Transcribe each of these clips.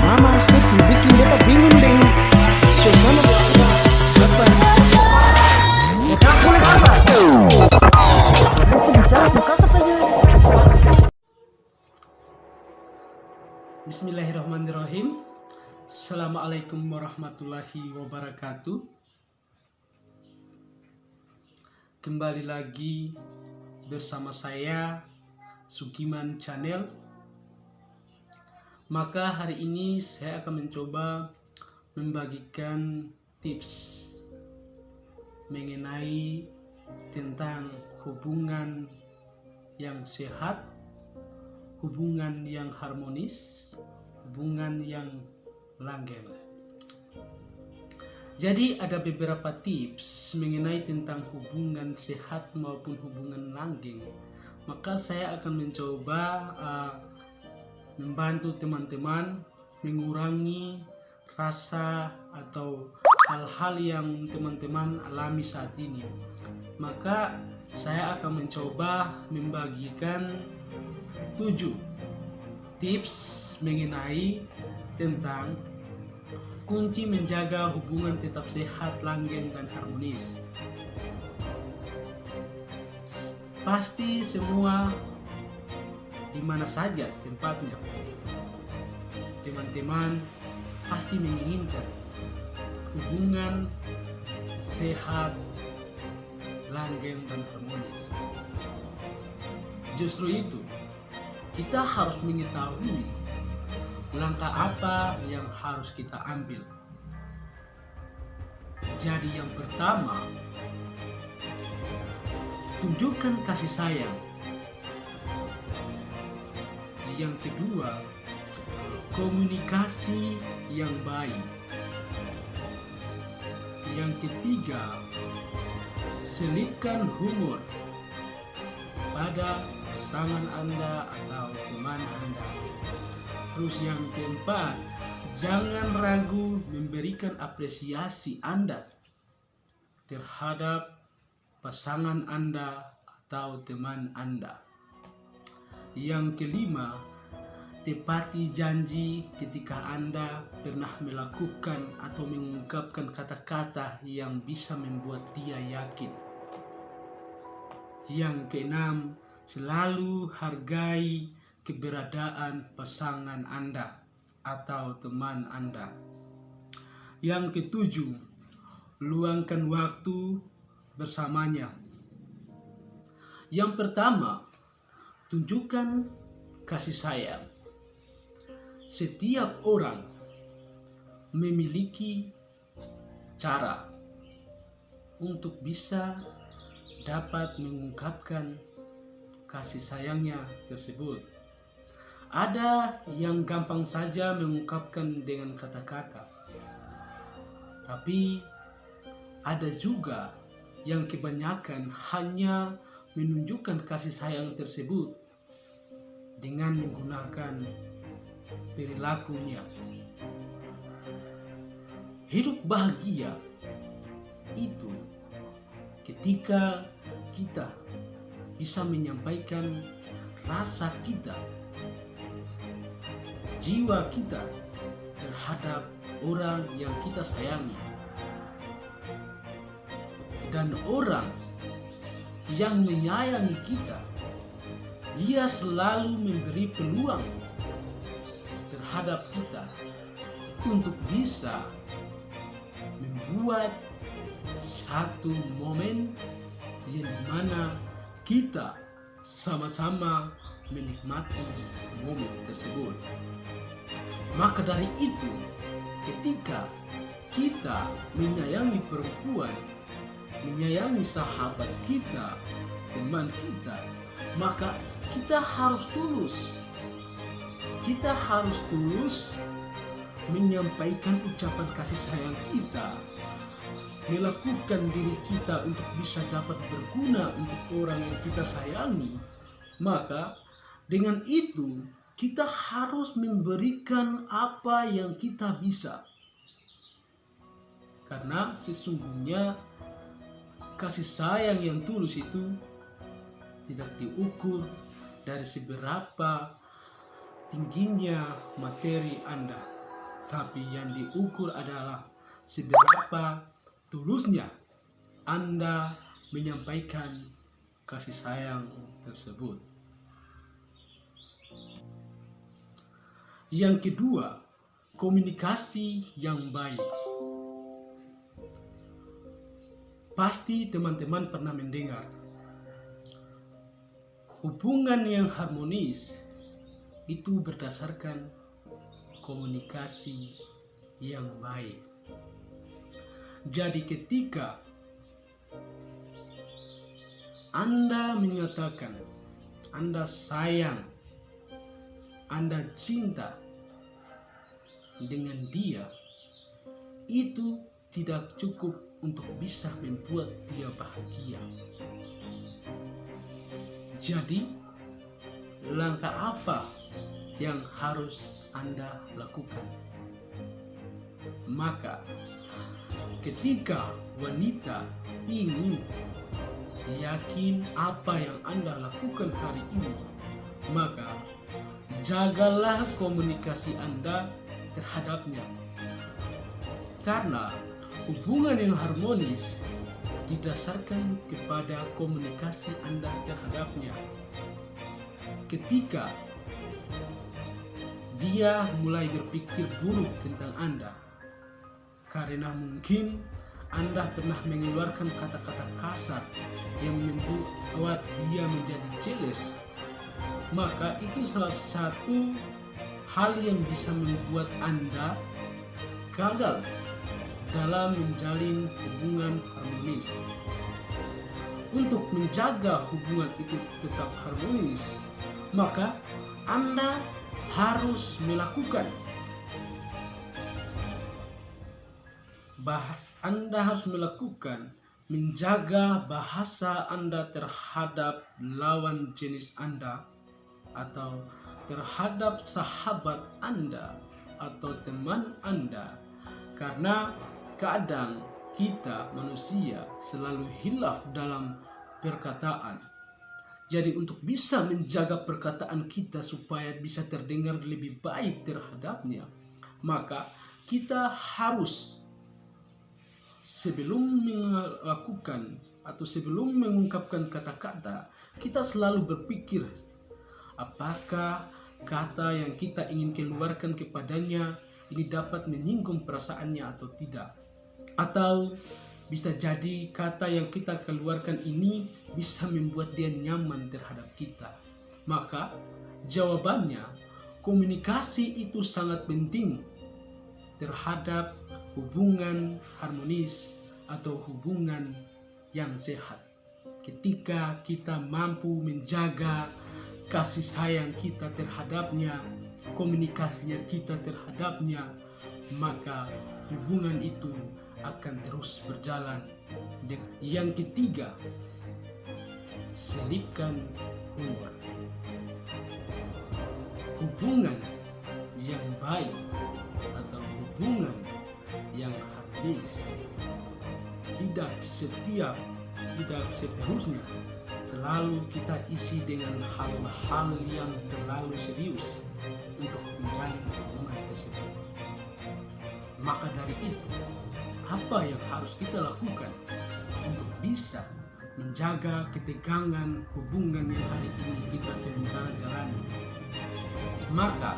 Mama Sepi bikin beta bingung dengan suasana apa? Otak boleh apa? Mesti bicara buka saja. Bismillahirrahmanirrahim. Assalamualaikum warahmatullahi wabarakatuh. Kembali lagi bersama saya Sukiman Channel. Maka hari ini saya akan mencoba membagikan tips mengenai tentang hubungan yang sehat, hubungan yang harmonis, hubungan yang langgeng. Jadi ada beberapa tips mengenai tentang hubungan sehat maupun hubungan langgeng. Maka saya akan mencoba membantu teman-teman mengurangi rasa atau hal-hal yang teman-teman alami saat ini. Maka saya akan mencoba membagikan 7 tips mengenai tentang kunci menjaga hubungan tetap sehat, langgeng, dan harmonis. Pasti semua di mana saja tempatnya, teman-teman pasti menginginkan hubungan sehat, langgeng, dan harmonis. Justru itu, kita harus mengetahui langkah apa yang harus kita ambil. Jadi yang pertama, tunjukkan kasih sayang. Yang kedua, komunikasi yang baik. Yang ketiga, selipkan humor pada pasangan Anda atau teman Anda. Terus yang keempat, jangan ragu memberikan apresiasi Anda terhadap pasangan Anda atau teman Anda. Yang kelima, tepati janji ketika Anda pernah melakukan atau mengungkapkan kata-kata yang bisa membuat dia yakin. Yang keenam, selalu hargai keberadaan pasangan Anda atau teman Anda. Yang ketujuh, luangkan waktu bersamanya. Yang pertama, tunjukkan kasih sayang. Setiap orang memiliki cara untuk bisa dapat mengungkapkan kasih sayangnya tersebut. Ada yang gampang saja mengungkapkan dengan kata-kata, tapi ada juga yang kebanyakan hanya menunjukkan kasih sayang tersebut dengan menggunakan perilakunya. Hidup bahagia itu ketika kita bisa menyampaikan rasa kita, jiwa kita terhadap orang yang kita sayangi. Dan orang yang menyayangi kita, dia selalu memberi peluang terhadap kita untuk bisa membuat satu momen yang dimana kita sama-sama menikmati momen tersebut. Maka dari itu, ketika kita menyayangi perempuan, menyayangi sahabat kita, teman kita, maka kita harus tulus. Kita harus tulus menyampaikan ucapan kasih sayang kita, melakukan diri kita untuk bisa dapat berguna untuk orang yang kita sayangi. Maka dengan itu kita harus memberikan apa yang kita bisa. Karena sesungguhnya kasih sayang yang tulus itu tidak diukur dari seberapa tingginya materi Anda. tapi yang diukur adalah seberapa tulusnya Anda menyampaikan kasih sayang tersebut. Yang kedua, komunikasi yang baik. Pasti teman-teman pernah mendengar, hubungan yang harmonis itu berdasarkan komunikasi yang baik. Jadi ketika Anda menyatakan Anda sayang, Anda cinta dengan dia, itu tidak cukup untuk bisa membuat dia bahagia. Jadi, langkah apa yang harus Anda lakukan? Maka, ketika wanita ingin yakin apa yang Anda lakukan hari ini, maka jagalah komunikasi Anda terhadapnya. Karena hubungan yang harmonis didasarkan kepada komunikasi Anda terhadapnya. Ketika dia mulai berpikir buruk tentang Anda, karena mungkin Anda pernah mengeluarkan kata-kata kasar yang membuat dia menjadi jealous, maka itu salah satu hal yang bisa membuat Anda gagal dalam menjalin hubungan harmonis. Untuk menjaga hubungan itu tetap harmonis, maka Anda harus melakukan menjaga bahasa Anda terhadap lawan jenis Anda, atau terhadap sahabat Anda atau teman Anda. Karena kadang kita manusia selalu hilaf dalam perkataan. Jadi untuk bisa menjaga perkataan kita supaya bisa terdengar lebih baik terhadapnya, maka kita harus sebelum melakukan atau sebelum mengungkapkan kata-kata, kita selalu berpikir apakah kata yang kita ingin keluarkan kepadanya ini dapat menyinggung perasaannya atau tidak. Atau bisa jadi kata yang kita keluarkan ini bisa membuat dia nyaman terhadap kita. Maka jawabannya, komunikasi itu sangat penting terhadap hubungan harmonis atau hubungan yang sehat. Ketika kita mampu menjaga kasih sayang kita terhadapnya, komunikasinya kita terhadapnya, maka hubungan itu akan terus berjalan. Yang ketiga, selipkan humor. Hubungan yang baik atau hubungan yang harmonis tidak seterusnya selalu kita isi dengan hal-hal yang terlalu serius untuk menjalin hubungan tersebut. Maka dari itu, apa yang harus kita lakukan untuk bisa menjaga ketegangan hubungan yang hari ini kita sementara jalani? Maka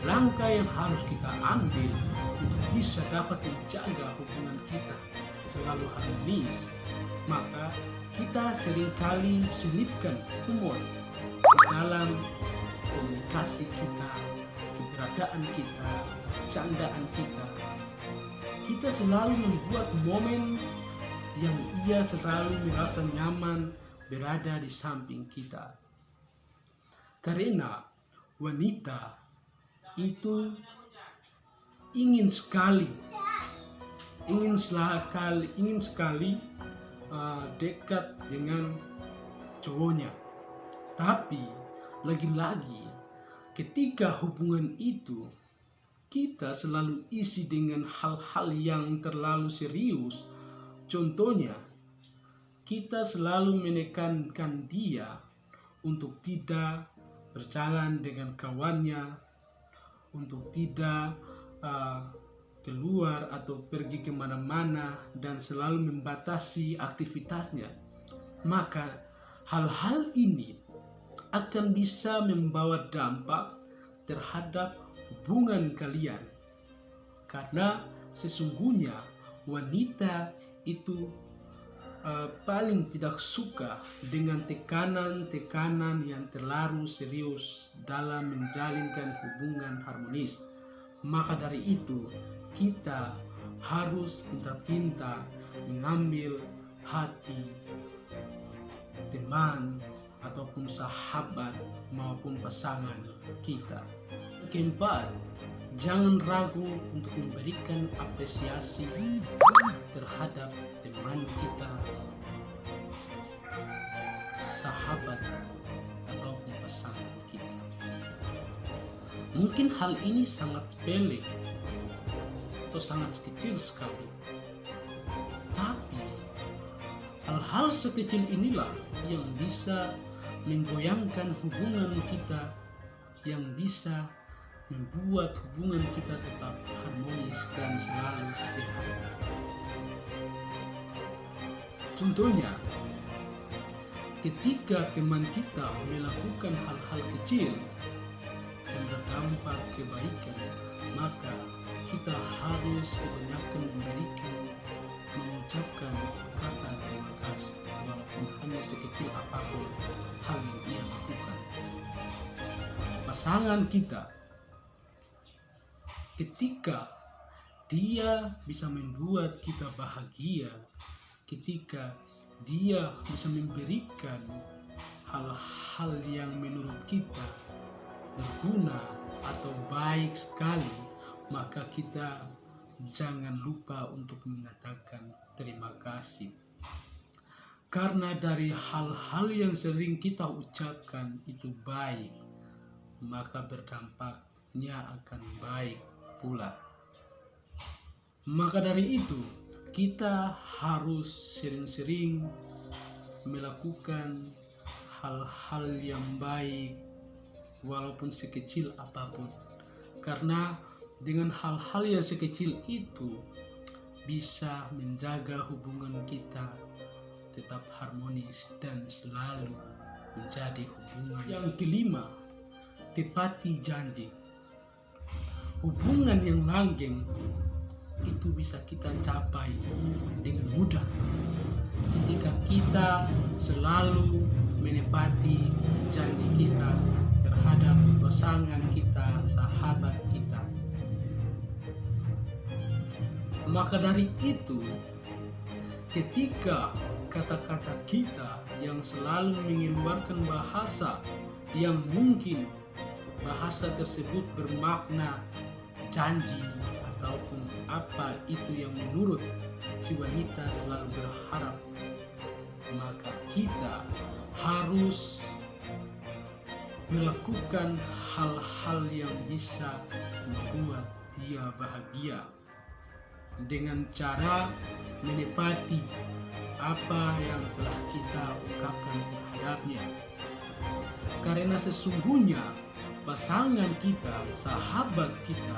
langkah yang harus kita ambil untuk bisa dapat menjaga hubungan kita selalu harmonis, maka kita seringkali selipkan humor dalam komunikasi kita, keberadaan kita, candaan kita. Kita selalu membuat momen yang ia selalu merasa nyaman berada di samping kita. Karena wanita itu ingin sekali dekat dengan cowoknya. Tapi lagi-lagi ketika hubungan itu kita selalu isi dengan hal-hal yang terlalu serius, contohnya kita selalu menekankan dia untuk tidak berjalan dengan kawannya, untuk tidak keluar atau pergi kemana-mana dan selalu membatasi aktivitasnya, maka hal-hal ini akan bisa membawa dampak terhadap hubungan kalian. Karena sesungguhnya wanita itu paling tidak suka dengan tekanan-tekanan yang terlalu serius dalam menjalinkan hubungan harmonis. Maka dari itu kita harus pintar-pintar mengambil hati teman ataupun sahabat maupun pasangan kita. Keempat, jangan ragu untuk memberikan apresiasi terhadap teman kita, sahabat, ataupun pasangan kita. Mungkin hal ini sangat sepele atau sangat kecil sekali, tapi hal-hal sekecil inilah yang bisa menggoyangkan hubungan kita, yang bisa membuat hubungan kita tetap harmonis dan selalu sehat. Contohnya, ketika teman kita melakukan hal-hal kecil yang berdampak kebaikan, maka kita harus kebanyakan mengucapkan kata terima kasih, walaupun hanya sekecil apapun hal yang ia lakukan. Pasangan kita, ketika dia bisa membuat kita bahagia, ketika dia bisa memberikan hal-hal yang menurut kita berguna atau baik sekali, maka kita jangan lupa untuk mengatakan terima kasih. Karena dari hal-hal yang sering kita ucapkan itu baik, maka berdampaknya akan baik pula. Maka dari itu kita harus sering-sering melakukan hal-hal yang baik walaupun sekecil apapun, karena dengan hal-hal yang sekecil itu bisa menjaga hubungan kita tetap harmonis dan selalu menjadi hubungan. Yang kelima, tepati janji. Hubungan yang langgeng itu bisa kita capai dengan mudah ketika kita selalu menepati janji kita terhadap pasangan kita, sahabat kita. Maka dari itu, ketika kata-kata kita yang selalu mengeluarkan bahasa yang mungkin bahasa tersebut bermakna janji ataupun apa itu yang menurut si wanita selalu berharap, maka kita harus melakukan hal-hal yang bisa membuat dia bahagia dengan cara menepati apa yang telah kita ungkapkan terhadapnya. Karena sesungguhnya pasangan kita, sahabat kita,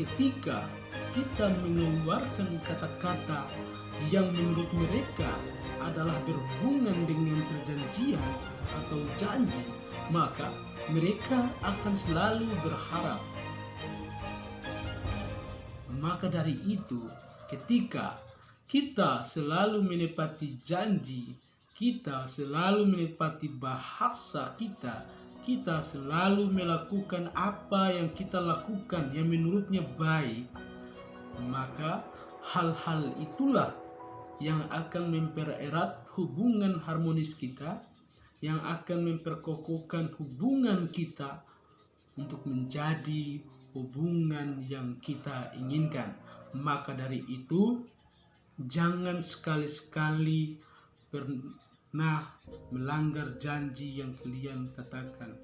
ketika kita mengeluarkan kata-kata yang menurut mereka adalah berhubungan dengan perjanjian atau janji, maka mereka akan selalu berharap. Maka dari itu, ketika kita selalu menepati janji, kita selalu menepati bahasa kita, kita selalu melakukan apa yang kita lakukan yang menurutnya baik, maka hal-hal itulah yang akan mempererat hubungan harmonis kita, yang akan memperkokohkan hubungan kita untuk menjadi hubungan yang kita inginkan. Maka dari itu, jangan sekali-sekali pernah melanggar janji yang kalian katakan.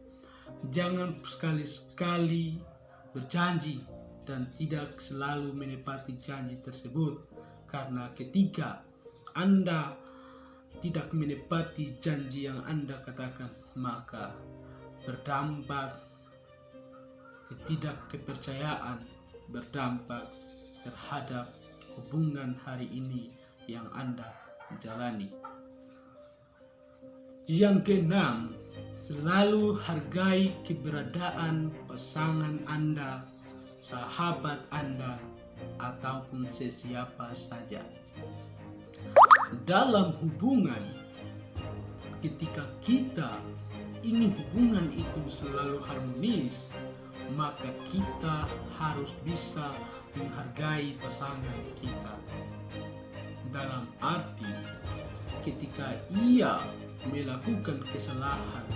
Jangan sekali-sekali berjanji dan tidak selalu menepati janji tersebut. Karena ketika Anda tidak menepati janji yang Anda katakan, maka berdampak ketidakkepercayaan berdampak terhadap hubungan hari ini yang Anda jalani. Yang keenam, selalu hargai keberadaan pasangan Anda, sahabat Anda, ataupun sesiapa saja. Dalam hubungan, ketika kita ingin hubungan itu selalu harmonis, maka kita harus bisa menghargai pasangan kita. Dalam arti, ketika ia melakukan kesalahan,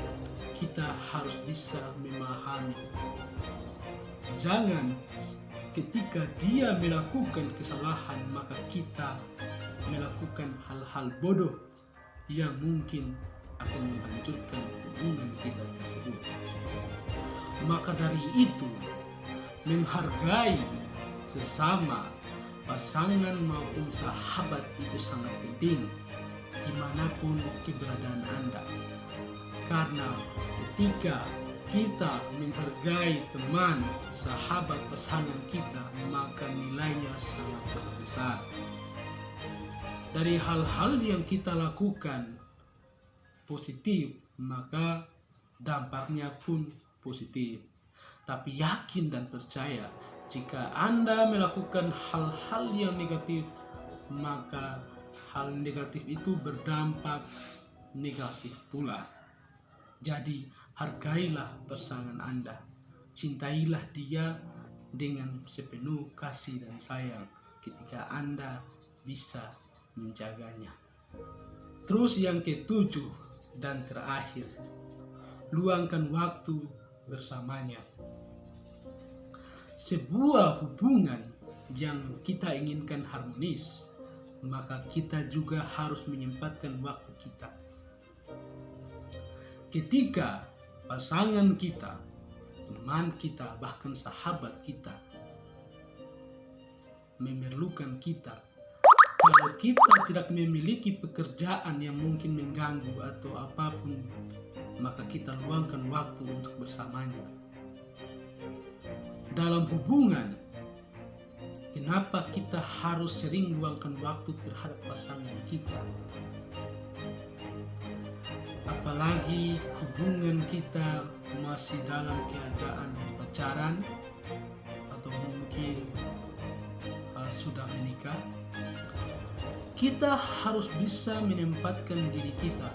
kita harus bisa memahami. Jangan ketika dia melakukan kesalahan, maka kita melakukan hal-hal bodoh yang mungkin akan menghancurkan hubungan kita tersebut. Maka dari itu, menghargai sesama pasangan maupun sahabat itu sangat penting dimanapun keberadaan Anda. Karena ketika kita menghargai teman, sahabat, pasangan kita, maka nilainya sangat besar. Dari hal-hal yang kita lakukan positif, maka dampaknya pun positif. Tapi yakin dan percaya, jika Anda melakukan hal-hal yang negatif, maka hal negatif itu berdampak negatif pula. Jadi hargailah pasangan Anda, cintailah dia dengan sepenuh kasih dan sayang ketika Anda bisa menjaganya. Terus yang ketujuh dan terakhir, luangkan waktu bersamanya. Sebuah hubungan yang kita inginkan harmonis, maka kita juga harus menyempatkan waktu kita. Ketika pasangan kita, teman kita, bahkan sahabat kita memerlukan kita, kalau kita tidak memiliki pekerjaan yang mungkin mengganggu atau apapun, maka kita luangkan waktu untuk bersamanya. Dalam hubungan, kenapa kita harus sering luangkan waktu terhadap pasangan kita? Apalagi hubungan kita masih dalam keadaan pacaran atau mungkin sudah menikah. Kita harus bisa menempatkan diri kita,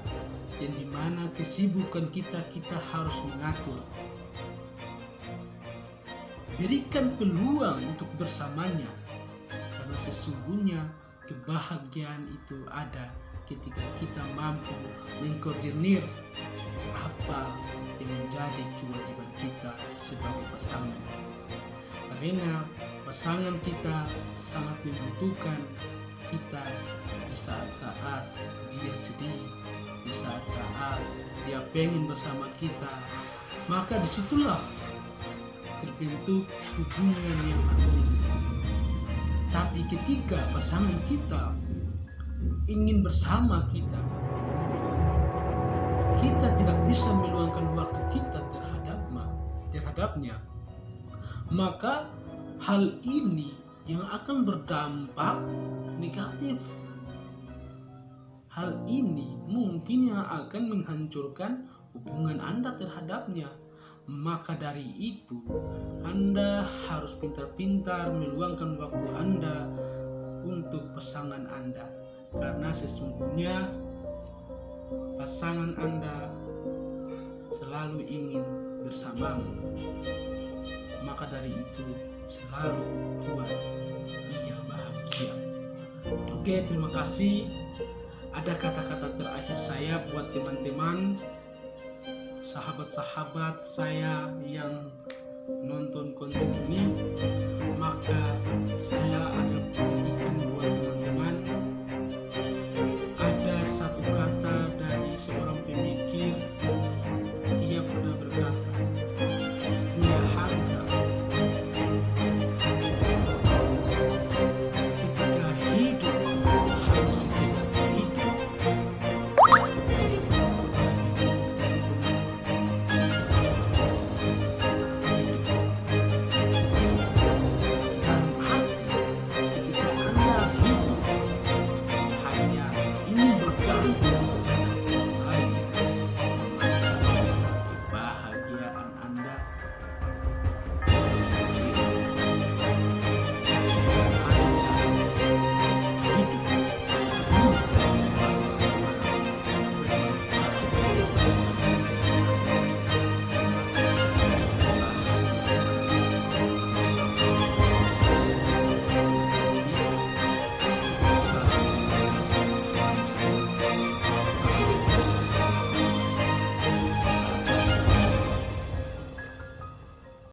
yang dimana kesibukan kita harus mengatur. Berikan peluang untuk bersamanya, karena sesungguhnya kebahagiaan itu ada ketika kita mampu mengkoordinir apa yang menjadi kewajiban kita sebagai pasangan. Karena pasangan kita sangat membutuhkan kita di saat-saat dia sedih, di saat-saat dia pengen bersama kita, maka disitulah terbentuk hubungan yang harmonis. Tapi ketika pasangan kita ingin bersama kita, kita tidak bisa meluangkan waktu kita terhadapnya, maka hal ini yang akan berdampak negatif. Hal ini mungkin yang akan menghancurkan hubungan Anda terhadapnya. Maka dari itu, Anda harus pintar-pintar meluangkan waktu Anda untuk pasangan Anda, karena sesungguhnya pasangan Anda selalu ingin bersamamu. Maka dari itu, selalu buat dia bahagia. Oke, terima kasih. Ada kata-kata terakhir saya buat teman-teman, sahabat-sahabat saya yang nonton konten ini.